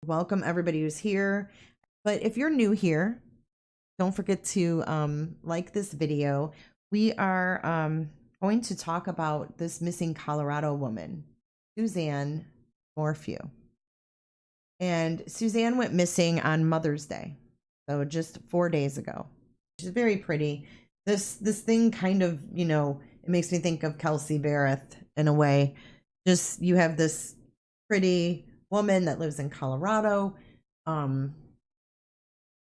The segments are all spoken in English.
Welcome everybody who's here. But if you're new here, don't forget to like this video. We are going to talk about this missing Colorado woman, Suzanne Morphew. And Suzanne went missing on Mother's Day, so just 4 days ago. She's very pretty. This thing kind of, it makes me think of Kelsey Barrett in a way. Just you have this pretty woman that lives in Colorado.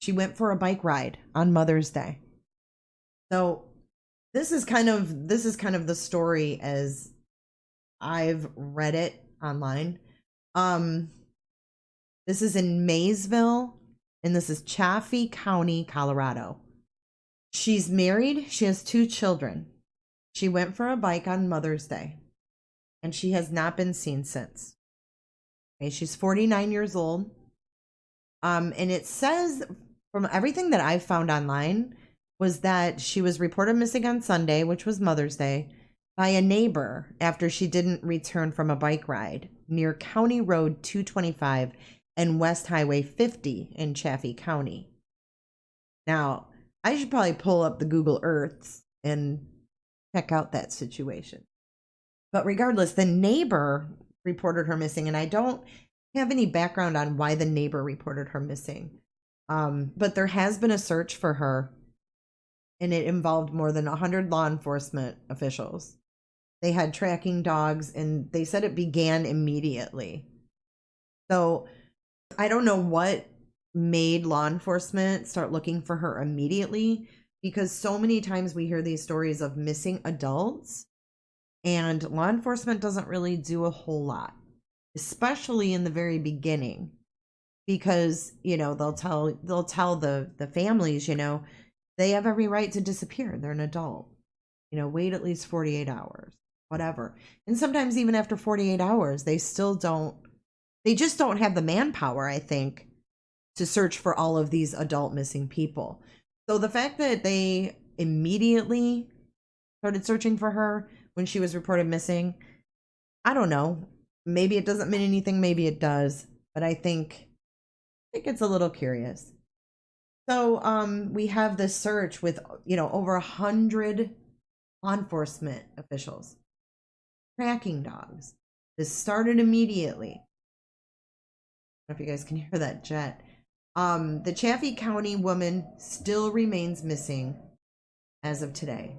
She went for a bike ride on Mother's Day. So this is kind of the story as I've read it online. This is in Maysville, and this is Chaffee County, Colorado. She's married. She has 2 children. She went for a bike on Mother's Day, and she has not been seen since. Okay, she's 49 years old. And it says, from everything that I've found online, was that she was reported missing on Sunday, which was Mother's Day, by a neighbor after she didn't return from a bike ride near County Road 225 and West Highway 50 in Chaffee County. Now, I should probably pull up the Google Earths and check out that situation. But regardless, the neighbor reported her missing, and I don't have any background on why the neighbor reported her missing. But there has been a search for her, and it involved more than 100 law enforcement officials. They had tracking dogs, and they said it began immediately. So I don't know what made law enforcement start looking for her immediately, because so many times we hear these stories of missing adults, and law enforcement doesn't really do a whole lot, especially in the very beginning, because they'll tell the families, they have every right to disappear. They're an adult. Wait at least 48 hours, whatever. And sometimes even after 48 hours, they just don't have the manpower, I think, to search for all of these adult missing people. So the fact that they immediately started searching for her when she was reported missing, I don't know. Maybe it doesn't mean anything. Maybe it does. But I think it's a little curious. So we have this search with, over 100 law enforcement officials, tracking dogs. This started immediately. I don't know if you guys can hear that jet. The Chaffee County woman still remains missing as of today.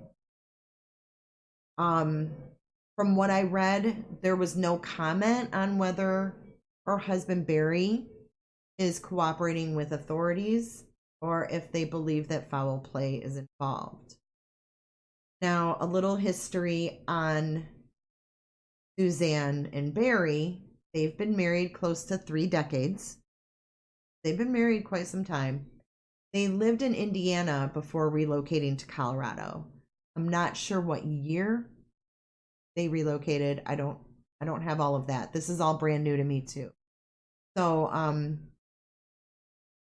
From what I read, there was no comment on whether her husband Barry is cooperating with authorities or if they believe that foul play is involved. Now, a little history on Suzanne and Barry. They've been married close to 3 decades. They've been married quite some time. They lived in Indiana before relocating to Colorado. I'm not sure what year they relocated. I don't have all of that. This is all brand new to me too. So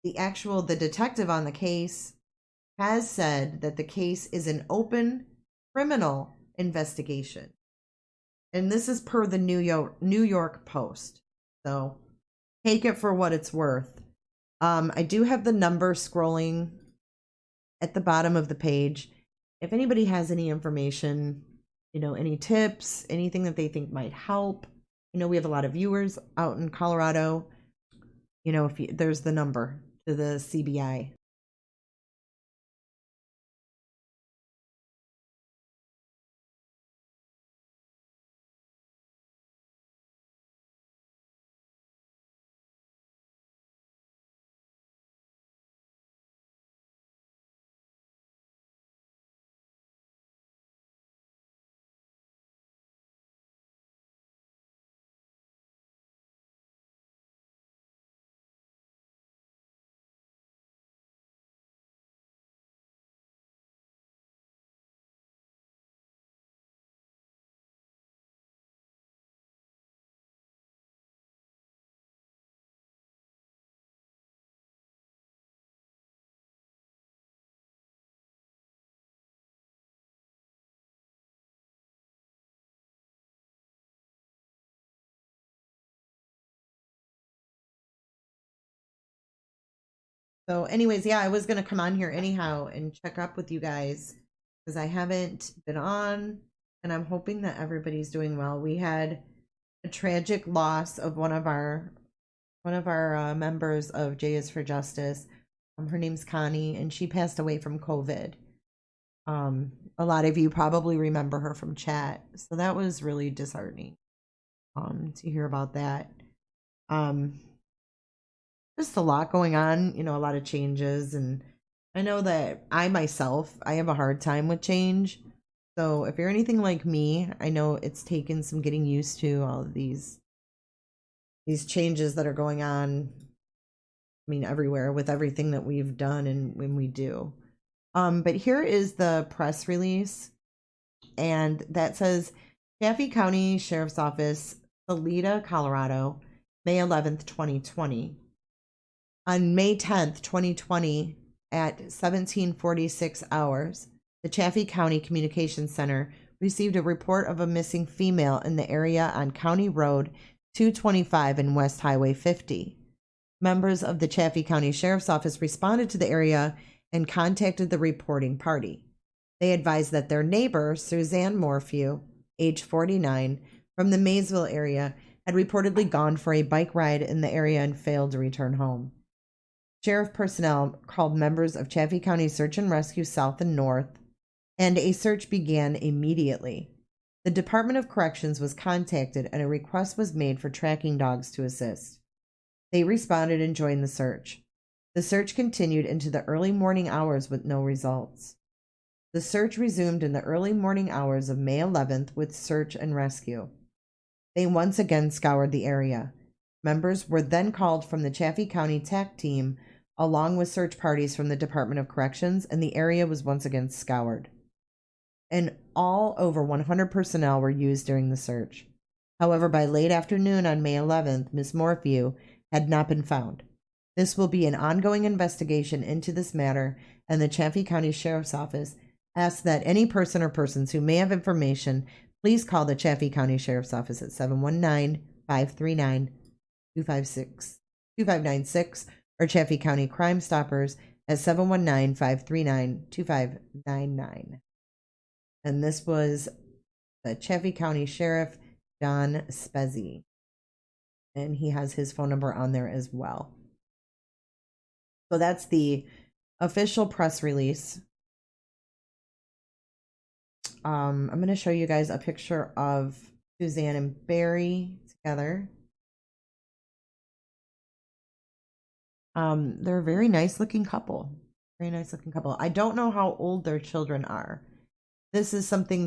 the detective on the case has said that the case is an open criminal investigation. And this is per the New York Post. So take it for what it's worth. I do have the number scrolling at the bottom of the page. If anybody has any information, any tips, anything that they think might help. We have a lot of viewers out in Colorado. There's the number to the CBI. So, anyways, yeah, I was going to come on here anyhow and check up with you guys because I haven't been on, and I'm hoping that everybody's doing well. We had a tragic loss of one of our members of J is for Justice. Her name's Connie, and she passed away from COVID. A lot of you probably remember her from chat, so that was really disheartening. To hear about that. Just a lot going on, a lot of changes, and I know that I myself, I have a hard time with change. So if you're anything like me, I know it's taken some getting used to all of these changes that are going on. I mean, everywhere with everything that we've done and when we do. But here is the press release, and that says Chaffee County Sheriff's Office, Salida, Colorado, May 11th, 2020. On May 10th, 2020, at 1746 hours, the Chaffee County Communications Center received a report of a missing female in the area on County Road 225 and West Highway 50. Members of the Chaffee County Sheriff's Office responded to the area and contacted the reporting party. They advised that their neighbor, Suzanne Morphew, age 49, from the Maysville area, had reportedly gone for a bike ride in the area and failed to return home. Sheriff personnel called members of Chaffee County Search and Rescue South and North, and a search began immediately. The Department of Corrections was contacted, and a request was made for tracking dogs to assist. They responded and joined the search. The search continued into the early morning hours with no results. The search resumed in the early morning hours of May 11th with search and rescue. They once again scoured the area. Members were then called from the Chaffee County TAC team, along with search parties from the Department of Corrections, and the area was once again scoured. And all over 100 personnel were used during the search. However, by late afternoon on May 11th, Miss Morphew had not been found. This will be an ongoing investigation into this matter, and the Chaffee County Sheriff's Office asks that any person or persons who may have information please call the Chaffee County Sheriff's Office at 719-539-2596 or Chaffee County Crime Stoppers at 719-539-2599. And this was the Chaffee County Sheriff, John Spezzi. And he has his phone number on there as well. So that's the official press release. I'm going to show you guys a picture of Suzanne and Barry together. They're a very nice looking couple. Very nice looking couple. I don't know how old their children are. This is something.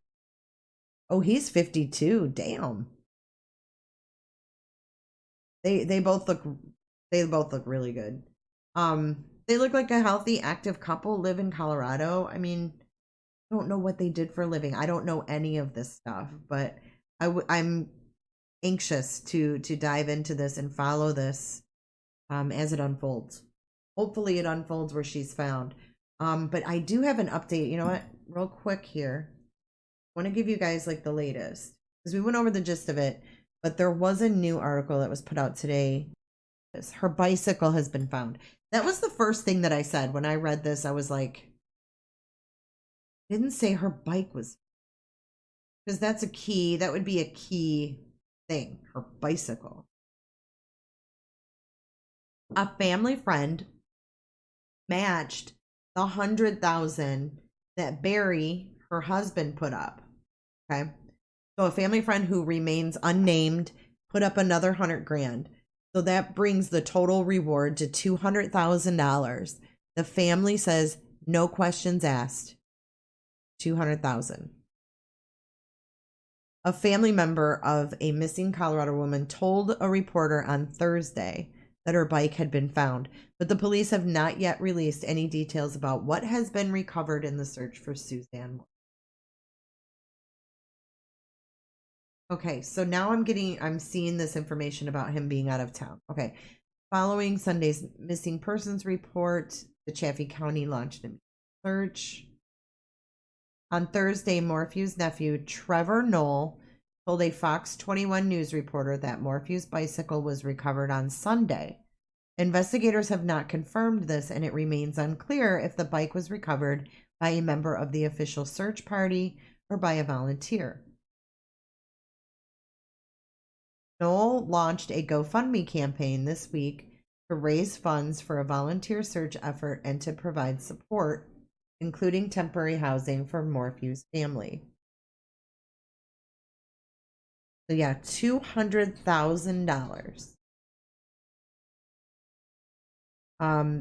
Oh, he's 52. Damn. They both look really good. They look like a healthy, active couple, live in Colorado. I mean, I don't know what they did for a living. I don't know any of this stuff, but I'm anxious to dive into this and follow this as it unfolds. Hopefully it unfolds where she's found. But I do have an update. You know what? Real quick here. I want to give you guys like the latest because we went over the gist of it, but there was a new article that was put out today. Her bicycle has been found. That was the first thing that I said when I read this. I was like, didn't say her bike was, because that's a key. That would be a key thing. Her bicycle. A family friend matched the 100,000 that Barry, her husband, put up. Okay, so a family friend who remains unnamed put up another 100 grand. So that brings the total reward to $200,000. The family says no questions asked. 200,000. A family member of a missing Colorado woman told a reporter on Thursday that her bike had been found, but the police have not yet released any details about what has been recovered in the search for Suzanne. Okay, so now I'm seeing this information about him being out of town. Okay, following Sunday's missing persons report, the Chaffee County launched a search. On Thursday, Morphew's nephew, Trevor Knoll, told a Fox 21 News reporter that Morphew's bicycle was recovered on Sunday. Investigators have not confirmed this, and it remains unclear if the bike was recovered by a member of the official search party or by a volunteer. Knoll launched a GoFundMe campaign this week to raise funds for a volunteer search effort and to provide support, including temporary housing for Morphew's family. So yeah, $200,000.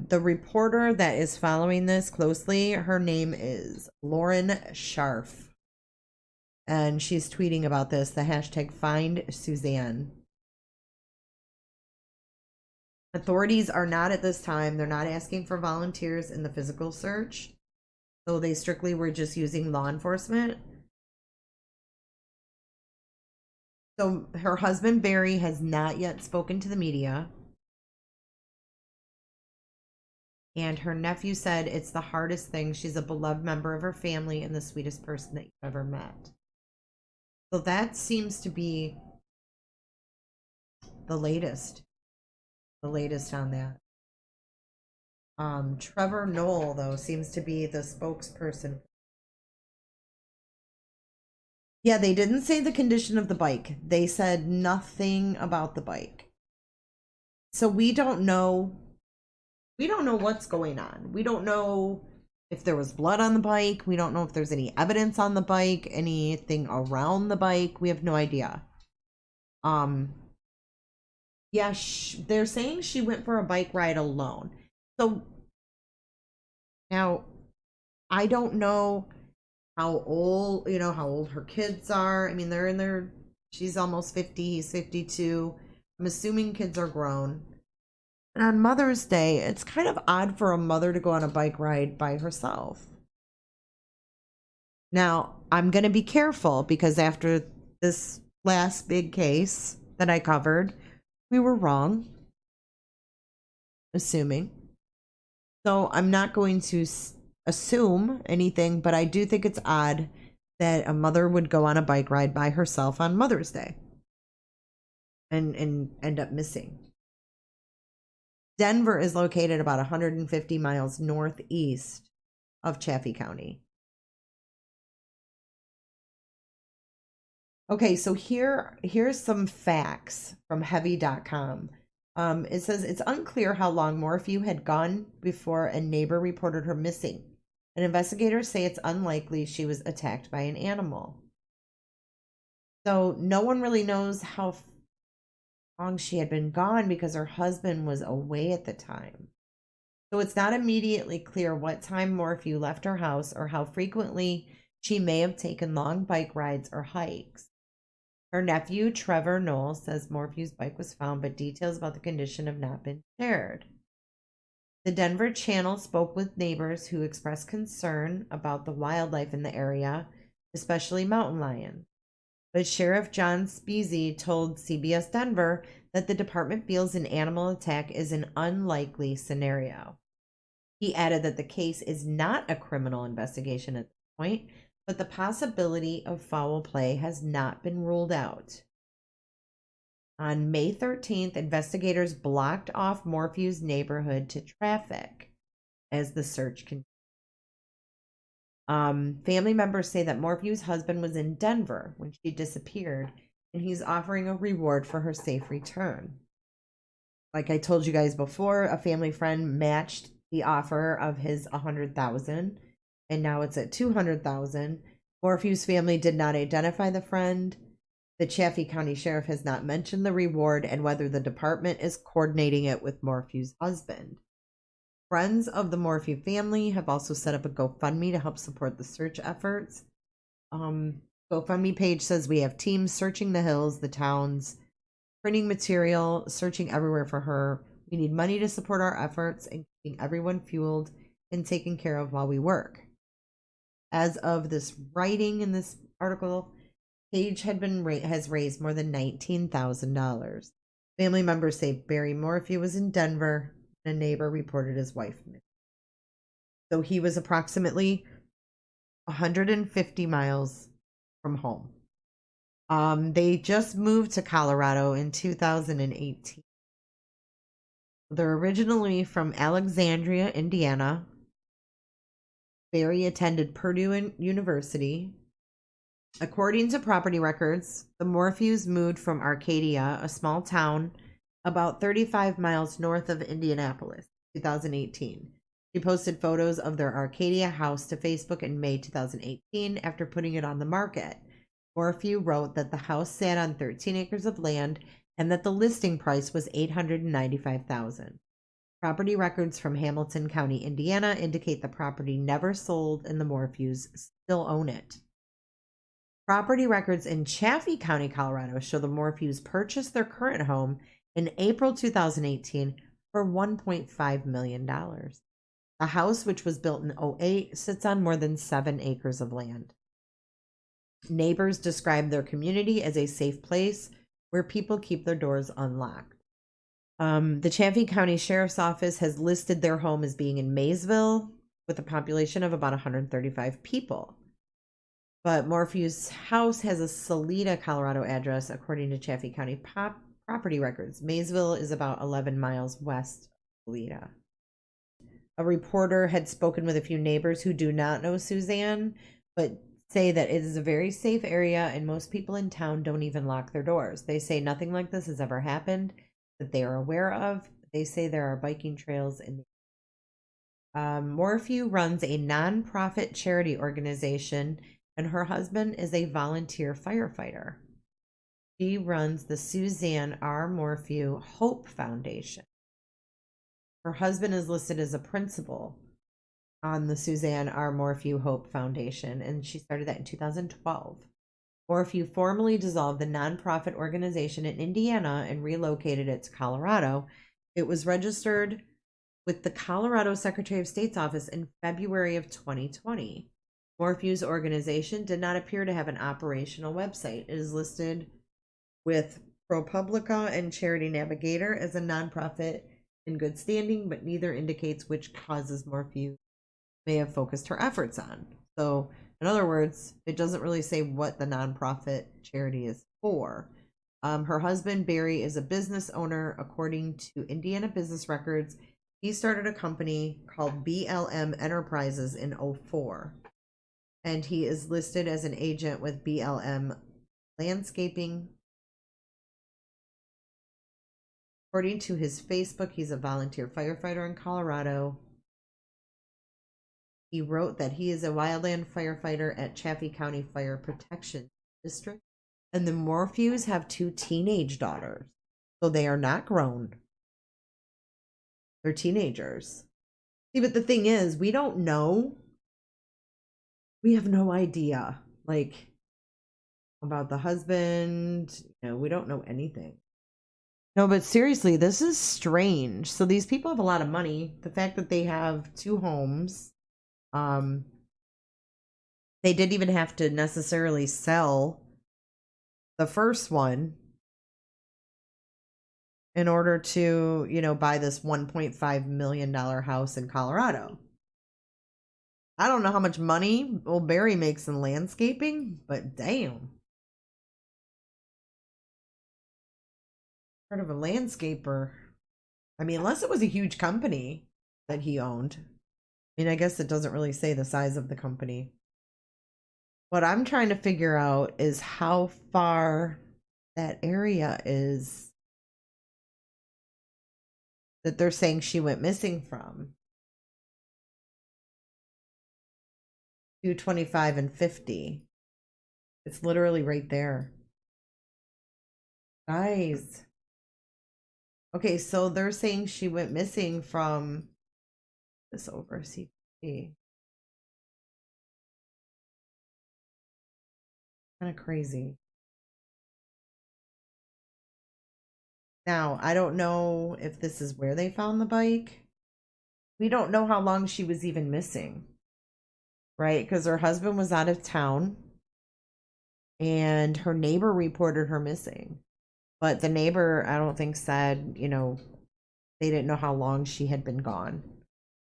The reporter that is following this closely, her name is Lauren Scharf. And she's tweeting about this, the hashtag Find Suzanne. Authorities are not at this time, they're not asking for volunteers in the physical search. So they strictly were just using law enforcement. So her husband, Barry, has not yet spoken to the media. And her nephew said it's the hardest thing. She's a beloved member of her family and the sweetest person that you've ever met. So that seems to be the latest on that. Trevor Knoll, though, seems to be the spokesperson. Yeah, they didn't say the condition of the bike. They said nothing about the bike. So we don't know what's going on. We don't know if there was blood on the bike. We don't know if there's any evidence on the bike, anything around the bike. We have no idea. Yeah, they're saying she went for a bike ride alone. So now I don't know how old her kids are. I mean, they're in their, she's almost 50, he's 52. I'm assuming kids are grown. And on Mother's Day, it's kind of odd for a mother to go on a bike ride by herself. Now, I'm going to be careful because after this last big case that I covered, we were wrong, assuming. So I'm not going to assume anything, but I do think it's odd that a mother would go on a bike ride by herself on Mother's Day and end up missing. Denver is located about 150 miles northeast of Chaffee County. Okay, so here's some facts from heavy.com. It says it's unclear how long Morphew had gone before a neighbor reported her missing. And investigators say it's unlikely she was attacked by an animal. So no one really knows how long she had been gone because her husband was away at the time. So it's not immediately clear what time Morphew left her house or how frequently she may have taken long bike rides or hikes. Her nephew, Trevor Knoll, says Morphew's bike was found, but details about the condition have not been shared. The Denver Channel spoke with neighbors who expressed concern about the wildlife in the area, especially mountain lions. But Sheriff John Speasy told CBS Denver that the department feels an animal attack is an unlikely scenario. He added that the case is not a criminal investigation at this point, but the possibility of foul play has not been ruled out. On May 13th, investigators blocked off Morphew's neighborhood to traffic as the search continued. Family members say that Morphew's husband was in Denver when she disappeared, and he's offering a reward for her safe return. Like I told you guys before, a family friend matched the offer of his $100,000, and now it's at $200,000. Morphew's family did not identify the friend. The Chaffee County Sheriff has not mentioned the reward and whether the department is coordinating it with Morphew's husband. Friends of the Morphew family have also set up a GoFundMe to help support the search efforts. GoFundMe page says we have teams searching the hills, the towns, printing material, searching everywhere for her. We need money to support our efforts and keeping everyone fueled and taken care of while we work. As of this writing in this article, Page has raised more than $19,000. Family members say Barry Morphew was in Denver and a neighbor reported his wife missing. So he was approximately 150 miles from home. They just moved to Colorado in 2018. They're originally from Alexandria, Indiana. Barry attended Purdue University. According to property records, the Morphews moved from Arcadia, a small town about 35 miles north of Indianapolis, 2018. She posted photos of their Arcadia house to Facebook in May 2018 after putting it on the market. Morphew wrote that the house sat on 13 acres of land and that the listing price was $895,000. Property records from Hamilton County, Indiana indicate the property never sold and the Morphews still own it. Property records in Chaffee County, Colorado show the Morphews purchased their current home in April 2018 for $1.5 million. The house, which was built in 2008, sits on more than 7 acres of land. Neighbors describe their community as a safe place where people keep their doors unlocked. The Chaffee County Sheriff's Office has listed their home as being in Maysville with a population of about 135 people. But Morphew's house has a Salida, Colorado address, according to Chaffee County property records. Maysville is about 11 miles west of Salida. A reporter had spoken with a few neighbors who do not know Suzanne, but say that it is a very safe area and most people in town don't even lock their doors. They say nothing like this has ever happened that they are aware of. They say there are biking trails in the Morphew runs a nonprofit charity organization, and her husband is a volunteer firefighter. She runs the Suzanne R. Morphew Hope Foundation. Her husband is listed as a principal on the Suzanne R. Morphew Hope Foundation, and she started that in 2012. Morphew formally dissolved the nonprofit organization in Indiana and relocated it to Colorado. It was registered with the Colorado Secretary of State's office in February of 2020. Morphew's organization did not appear to have an operational website. It is listed with ProPublica and Charity Navigator as a nonprofit in good standing, but neither indicates which causes Morphew may have focused her efforts on. So, in other words, it doesn't really say what the nonprofit charity is for. Her husband, Barry, is a business owner. According to Indiana business records, he started a company called BLM Enterprises in 2004. And he is listed as an agent with BLM Landscaping. According to his Facebook, he's a volunteer firefighter in Colorado. He wrote that he is a wildland firefighter at Chaffee County Fire Protection District. And the Morphews have 2 teenage daughters. So they are not grown. They're teenagers. See, but the thing is, we don't know. We have no idea, like, about the husband. We don't know anything. No, but seriously, this is strange. So these people have a lot of money. The fact that they have 2 homes. They didn't even have to necessarily sell the first one in order to, buy this $1.5 million house in Colorado. I don't know how much money old Barry makes in landscaping, but damn. Part of a landscaper. I mean, unless it was a huge company that he owned. I mean, I guess it doesn't really say the size of the company. What I'm trying to figure out is how far that area is that they're saying she went missing from. 225 and 50. It's literally right there. Guys. Okay, so they're saying she went missing from this over CP. Kind of crazy. Now, I don't know if this is where they found the bike. We don't know how long she was even missing. Right? Because her husband was out of town. And her neighbor reported her missing. But the neighbor, I don't think said, they didn't know how long she had been gone.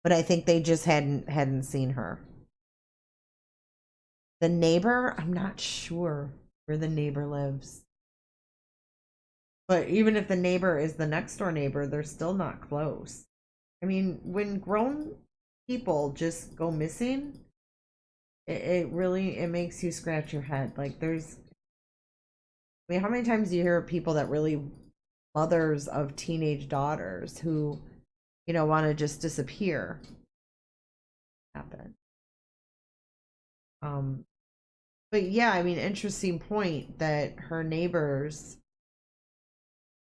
But I think they just hadn't seen her. The neighbor, I'm not sure where the neighbor lives. But even if the neighbor is the next door neighbor, they're still not close. I mean, when grown people just go missing, it really it makes you scratch your head. Like there's, I mean, how many times do you hear of people that really mothers of teenage daughters who, you know, want to just disappear? Happen. But yeah, I mean, interesting point that her neighbors,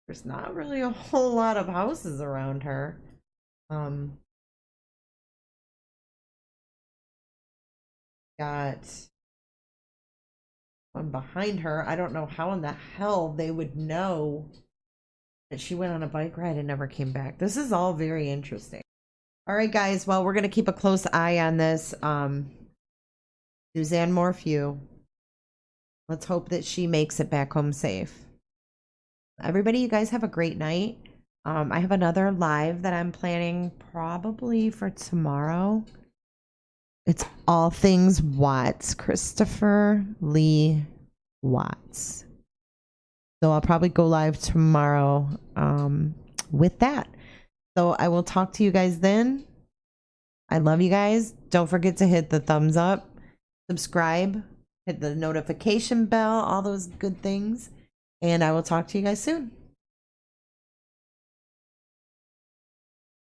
there's not really a whole lot of houses around her. Got one behind her. I don't know how in the hell they would know that she went on a bike ride and never came back. This is all very interesting. All right, guys. Well, we're going to keep a close eye on this. Suzanne Morphew. Let's hope that she makes it back home safe. Everybody, you guys have a great night. I have another live that I'm planning probably for tomorrow. It's all things Watts, Christopher Lee Watts. So I'll probably go live tomorrow with that. So I will talk to you guys then. I love you guys. Don't forget to hit the thumbs up, subscribe, hit the notification bell, all those good things. And I will talk to you guys soon.